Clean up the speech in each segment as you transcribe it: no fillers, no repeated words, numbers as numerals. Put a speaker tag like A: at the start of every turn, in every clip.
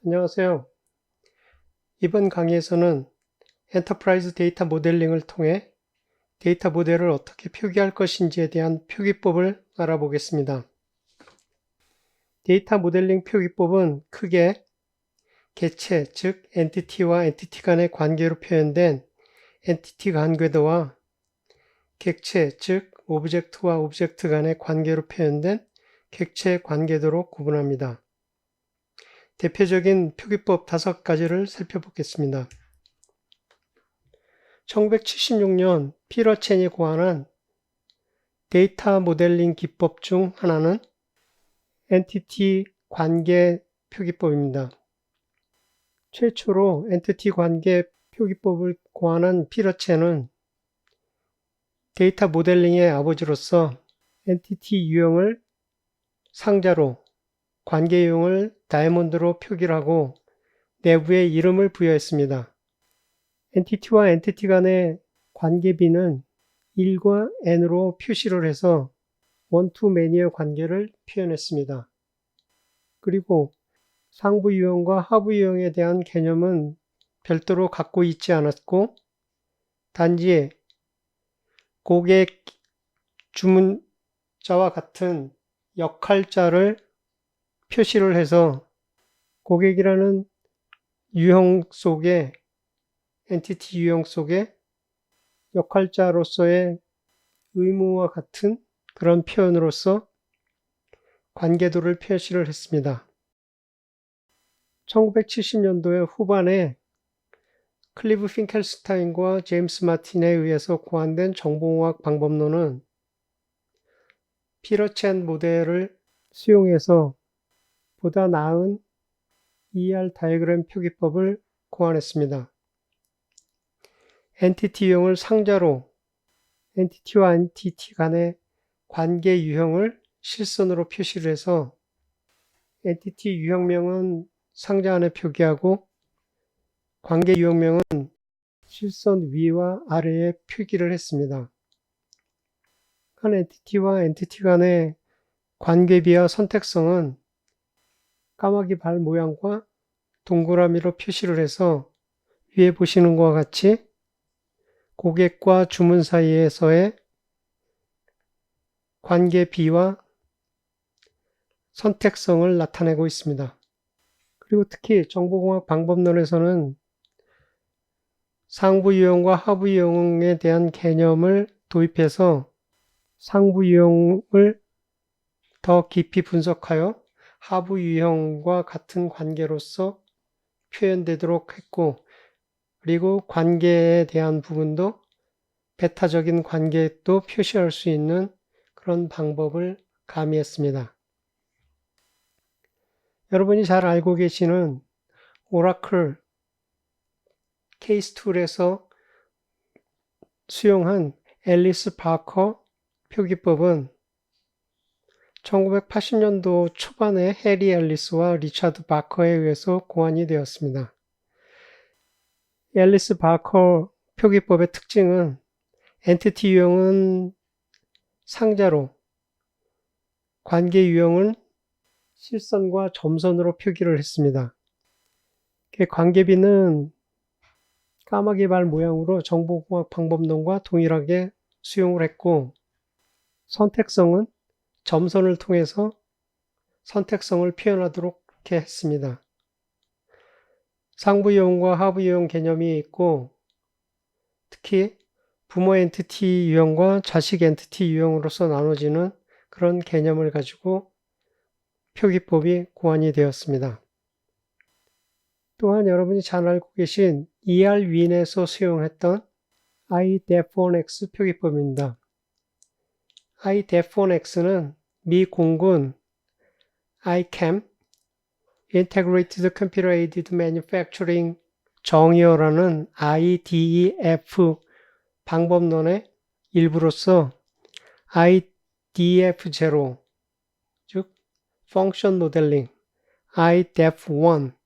A: 안녕하세요. 이번 강의에서는 엔터프라이즈 데이터 모델링을 통해 데이터 모델을 어떻게 표기할 것인지에 대한 표기법을 알아보겠습니다. 데이터 모델링 표기법은 크게 객체, 즉 엔티티와 엔티티 간의 관계로 표현된 엔티티 관계도와 객체, 즉 오브젝트와 오브젝트 간의 관계로 표현된 객체 관계도로 구분합니다. 대표적인 표기법 5가지를 살펴보겠습니다. 1976년 피터 첸이 고안한 데이터 모델링 기법 중 하나는 엔티티 관계 표기법입니다. 최초로 엔티티 관계 표기법을 고안한 피터 첸은 데이터 모델링의 아버지로서 엔티티 유형을 상자로, 관계 유형을 다이아몬드로 표기를 하고 내부에 이름을 부여했습니다. 엔티티와 엔티티 간의 관계비는 1과 n으로 표시를 해서 원투매니의 관계를 표현했습니다. 그리고 상부 유형과 하부 유형에 대한 개념은 별도로 갖고 있지 않았고 단지 고객 주문자와 같은 역할자를 표시를 해서 고객이라는 유형 속에 엔티티 유형 속에 역할자로서의 의무와 같은 그런 표현으로서 관계도를 표시를 했습니다. 1970년도의 후반에 클리브 핑켈스타인과 제임스 마틴에 의해서 고안된 정보공학 방법론은 피터 첸 모델을 수용해서 보다 나은 ER 다이어그램 표기법을 고안했습니다. 엔티티 유형을 상자로 엔티티와 엔티티 간의 관계 유형을 실선으로 표시를 해서 엔티티 유형명은 상자 안에 표기하고 관계 유형명은 실선 위와 아래에 표기를 했습니다. 한 엔티티와 엔티티 간의 관계비와 선택성은 까마귀 발 모양과 동그라미로 표시를 해서 위에 보시는 것과 같이 고객과 주문 사이에서의 관계비와 선택성을 나타내고 있습니다. 그리고 특히 정보공학 방법론에서는 상부 유형과 하부 유형에 대한 개념을 도입해서 상부 유형을 더 깊이 분석하여 하부 유형과 같은 관계로서 표현되도록 했고, 그리고 관계에 대한 부분도 베타적인 관계도 표시할 수 있는 그런 방법을 가미했습니다. 여러분이 잘 알고 계시는 오라클 케이스 툴에서 수용한 앨리스 바커 표기법은 1980년도 초반에 해리 앨리스와 리차드 바커에 의해서 고안이 되었습니다. 앨리스 바커 표기법의 특징은 엔티티 유형은 상자로, 관계 유형은 실선과 점선으로 표기를 했습니다. 관계비는 까마귀 발 모양으로 정보공학 방법론과 동일하게 수용을 했고, 선택성은 점선을 통해서 선택성을 표현하도록 이렇게 했습니다. 상부 유형과 하부 유형 개념이 있고, 특히 부모 엔티티 유형과 자식 엔티티 유형으로서 나눠지는 그런 개념을 가지고 표기법이 고안이 되었습니다. 또한 여러분이 잘 알고 계신 ER-윈에서 수용했던 IDEF1X 표기법입니다. IDEF1X는 미 공군 ICAM, Integrated Computer Aided Manufacturing 정의어라는 IDEF 방법론의 일부로서 IDF0, 즉 Function Modeling, IDEF1,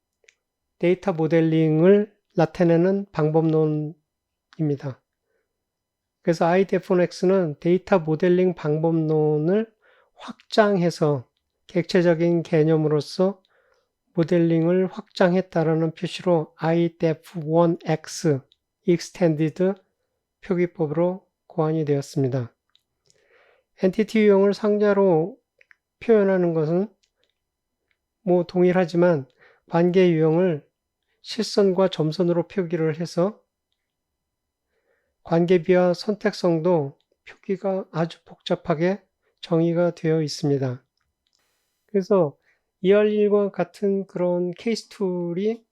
A: 데이터 모델링을 나타내는 방법론입니다. 그래서 IDF1X는 데이터 모델링 방법론을 확장해서 객체적인 개념으로서 모델링을 확장했다라는 표시로 IDEF1X Extended 표기법으로 고안이 되었습니다. 엔티티 유형을 상자로 표현하는 것은 동일하지만 관계 유형을 실선과 점선으로 표기를 해서 관계비와 선택성도 표기가 아주 복잡하게 정의가 되어 있습니다. 그래서 ER1과 같은 그런 케이스 툴이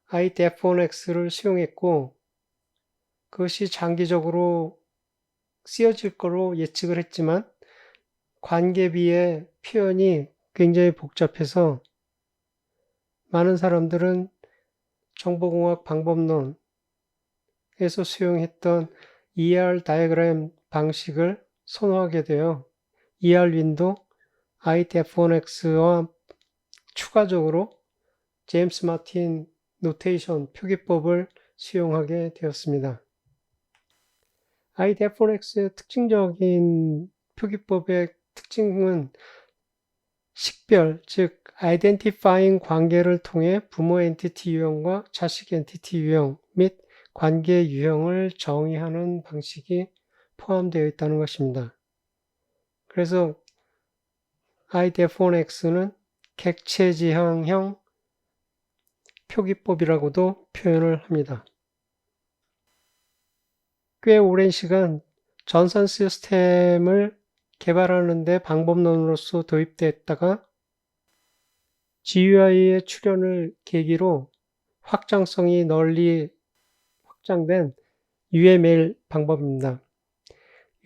A: IDEF1X를 수용했고 그것이 장기적으로 쓰여질 거로 예측을 했지만 관계비의 표현이 굉장히 복잡해서 많은 사람들은 정보공학 방법론에서 수용했던 ER 다이어그램 방식을 선호하게 되어 ER윈도 IDEF1X와 추가적으로 제임스 마틴 노테이션 표기법을 수용하게 되었습니다. IDEF1X의 특징적인 표기법의 특징은 식별, 즉 아이덴티파잉 관계를 통해 부모 엔티티 유형과 자식 엔티티 유형 및 관계 유형을 정의하는 방식이 포함되어 있다는 것입니다. 그래서 IDEF1X는 객체지향형 표기법이라고도 표현을 합니다. 꽤 오랜 시간 전산 시스템을 개발하는 데 방법론으로서 도입됐다가 GUI의 출현을 계기로 확장성이 널리 확장된 UML 방법입니다.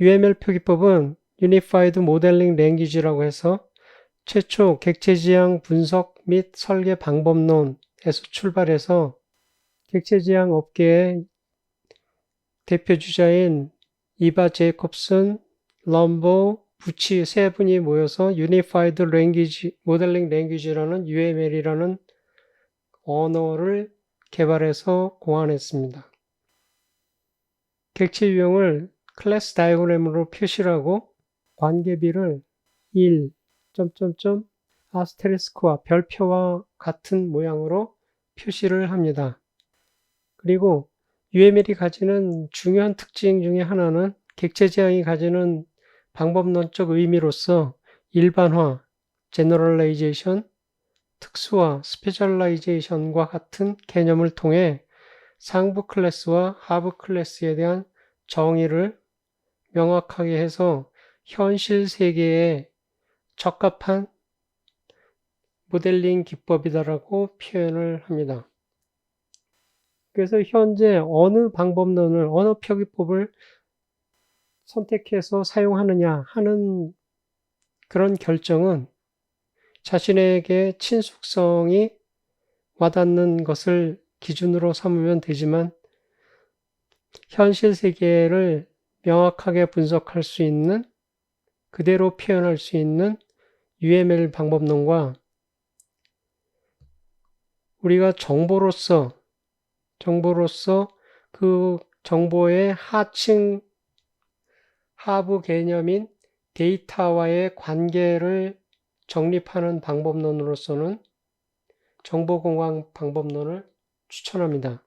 A: UML 표기법은 Unified Modeling Language라고 해서 최초 객체지향 분석 및 설계 방법론에서 출발해서 객체지향 업계의 대표주자인 이바 제이콥슨, 럼보, 부치 세 분이 모여서 Unified Language, Modeling Language라는 UML이라는 언어를 개발해서 고안했습니다. 객체 유형을 클래스 다이어그램으로 표시하고 관계비를 1, 아스테리스크와 별표와 같은 모양으로 표시를 합니다. 그리고 UML이 가지는 중요한 특징 중에 하나는 객체지향이 가지는 방법론적 의미로서 일반화, 제너럴라이제이션, 특수화, 스페셜라이제이션과 같은 개념을 통해 상부 클래스와 하부 클래스에 대한 정의를 명확하게 해서 현실 세계에 적합한 모델링 기법이다라고 표현을 합니다. 그래서 현재 어느 방법론을, 어느 표기법을 선택해서 사용하느냐 하는 그런 결정은 자신에게 친숙성이 와닿는 것을 기준으로 삼으면 되지만 현실 세계를 명확하게 분석할 수 있는, 그대로 표현할 수 있는 UML 방법론과 우리가 정보로서 그 정보의 하부 개념인 데이터와의 관계를 정립하는 방법론으로서는 정보공학 방법론을 추천합니다.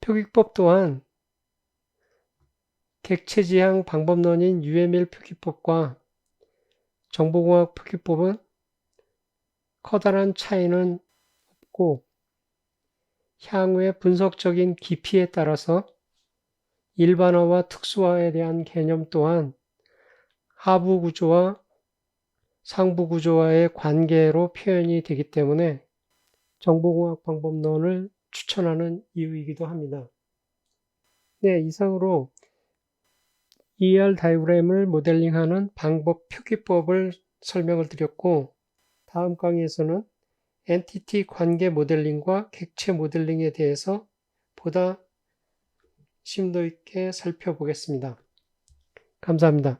A: 표기법 또한 객체지향 방법론인 UML 표기법과 정보공학 표기법은 커다란 차이는 없고 향후의 분석적인 깊이에 따라서 일반화와 특수화에 대한 개념 또한 하부 구조와 상부 구조와의 관계로 표현이 되기 때문에 정보공학 방법론을 추천하는 이유이기도 합니다. 네, 이상으로 ER 다이어그램을 모델링하는 방법 표기법을 설명을 드렸고 다음 강의에서는 엔티티 관계 모델링과 객체 모델링에 대해서 보다 심도 있게 살펴보겠습니다. 감사합니다.